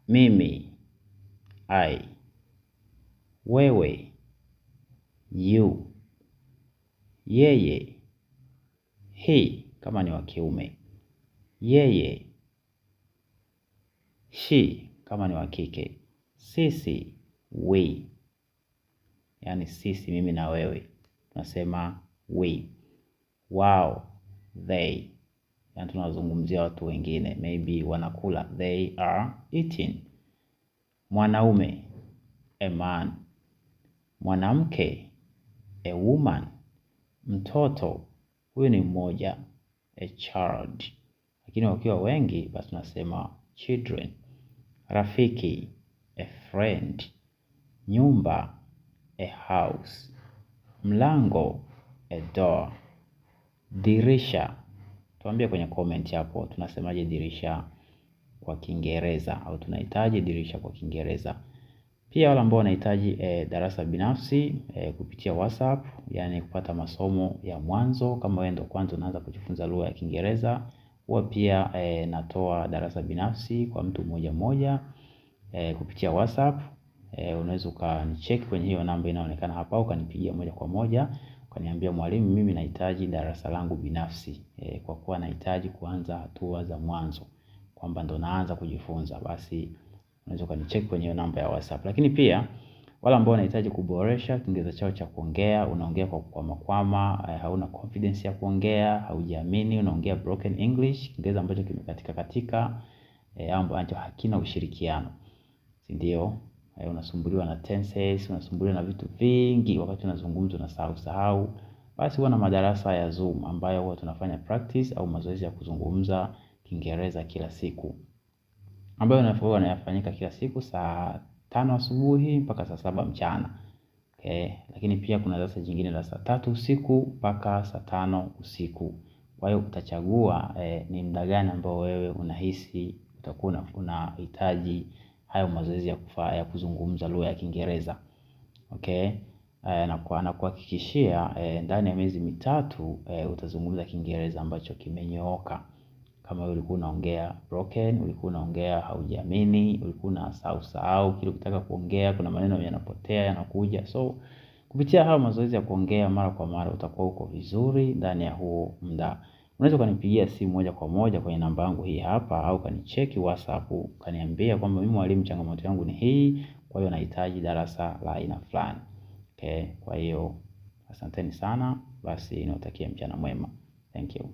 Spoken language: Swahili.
mimi, I, wewe, you, yeye, he kama ni wa kiume, yeye, she kama ni wa kike, sisi, we, yani sisi mimi na wewe, tunasema we, wao, they, yani tunazungumzia watu wengine, maybe wanakula, they are eating. Mwanaume, a man. Mwanamke, a woman. Mtoto, huyu ni mmoja, a child. Lakini wakiwa wengi, basi tunasema children. Rafiki, a friend. Nyumba, a house. Mlango, a door. Dirisha, tuambie kwenye comment hapo, tunasemaje dirisha kwa Kiingereza, au tunahitaji dirisha kwa Kiingereza. Pia wale ambao wanahitaji darasa binafsi kupitia WhatsApp, yani kupata masomo ya mwanzo kama wewe ndio kwanza unaanza kujifunza lugha ya Kiingereza, huwa pia natoa darasa binafsi kwa mtu mmoja mmoja kupitia WhatsApp. Unaweza ukanicheck kwenye hiyo namba inaonekana hapa, ukanipigia moja kwa moja, ukaniambia mwalimu, mimi nahitaji darasa langu binafsi kwa kuwa nahitaji kuanza hatua za mwanzo, kwamba ndo naanza kujifunza, basi unaweza ukanicheck kwenye hiyo namba ya WhatsApp. Lakini pia wale ambao wanahitaji kuboresha Kiingereza chao cha kuongea, unaongea kwa kukwama, hauna confidence ya kuongea, haujiamini, unaongea broken English, Kiingereza ambacho kimekatika katika, ambacho hakina ushirikiano. Si ndio? Unasumbuliwa na tenses, unasumbuliwa na vitu vingi wakati unazungumza unasahau. Basi huwa na madarasa ya Zoom ambayo huwa tunafanya practice au mazoezi ya kuzungumza Kiingereza kila siku, ambayo yanafanyika kila siku saa 5 asubuhi mpaka saa 7 mchana. Lakini pia kuna darasa jingine la saa 3 usiku mpaka saa 5 usiku. Kwa hiyo utachagua ni muda gani ambao wewe unahisi utakuwa unahitaji hayo mazoezi ya kuzungumza lugha ya Kiingereza. Na kuhakikishia ndani ya miezi 3 utazungumza Kiingereza ambacho kimenyooka. Kama wewe ulikuwa unaongea broken, ulikuwa unaongea haujiamini, ulikuwa unasahau kile ukitaka kuongea, kuna maneno yanapotea yanakuja. So kupitia hayo mazoezi ya kuongea mara kwa mara utakuwa uko vizuri ndani ya huo muda. Unaweza kunipigia simu moja kwa moja kwenye namba yangu hii hapa, au kanicheki WhatsApp kaniambia kwamba mimi mwalimu, changamoto yangu ni hii, kwa hiyo nahitaji darasa la aina fulani. Kwa hiyo asanteni sana, basi niwatakie mchana mwema. Thank you.